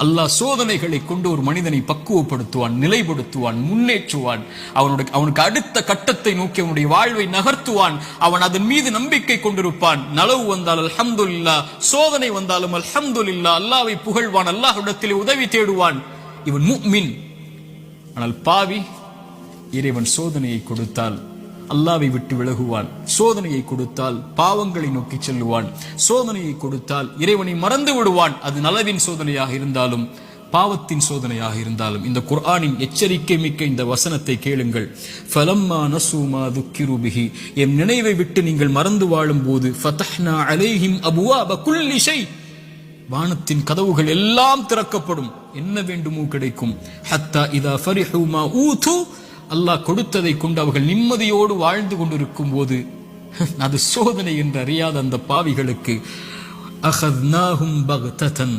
அல்லாஹ் சோதனைகளை கொண்டு ஒரு மனிதனை பக்குவப்படுத்துவான், நிலைப்படுத்துவான், முன்னேற்றுவான். அவனுக்கு அடுத்த கட்டத்தை நோக்கி அவனுடைய வாழ்வை நகர்த்துவான். அவன் அதன் மீது நம்பிக்கை கொண்டிருப்பான். நலவு வந்தால் அல்ஹம்துலில்லாஹ், சோதனை வந்தாலும் அல்ஹம்துலில்லாஹ், அல்லாஹ்வை புகழ்வான், அல்லாஹ்விடத்தில் உதவி தேடுவான். இவன் முஃமின். ஆனால் பாவி, இறைவன் சோதனையை கொடுத்தால் அல்லாஹ்வை விட்டு விலகுவான், சோதனையை கொடுத்தால் பாவங்களை நோக்கி செல்லுவான், சோதனையை கொடுத்தால் இறைவனை மறந்து விடுவான். அது நலவின் சோதனையாக இருந்தாலும் பாவத்தின் சோதனையாக இருந்தாலும். இந்த குர்ஆனின் எச்சரிக்கை மிக்க இந்த வசனத்தை கேளுங்கள். ஃபலம்மா நஸூ மா ذُكِّرُوا بِهِ, எம் நினைவை விட்டு நீங்கள் மறந்து வாழும் போது ஃபதஹ்னா அலைஹிம் அபுவாப குல்லி ஷை, வானத்தின் கதவுகள் எல்லாம் திறக்கப்படும், என்ன வேண்டுமோ கிடைக்கும். ஹத்தா இதா ஃபரிஹு மா ஊது, அல்லாஹ் கொடுத்ததை கொண்டு அவர்கள் நிம்மதியோடு வாழ்ந்து கொண்டிருக்கும் போது அது சோதனை என்று அறியாத அந்த பாவிகளுக்கு அகத்னாஹும் பக்ததன்,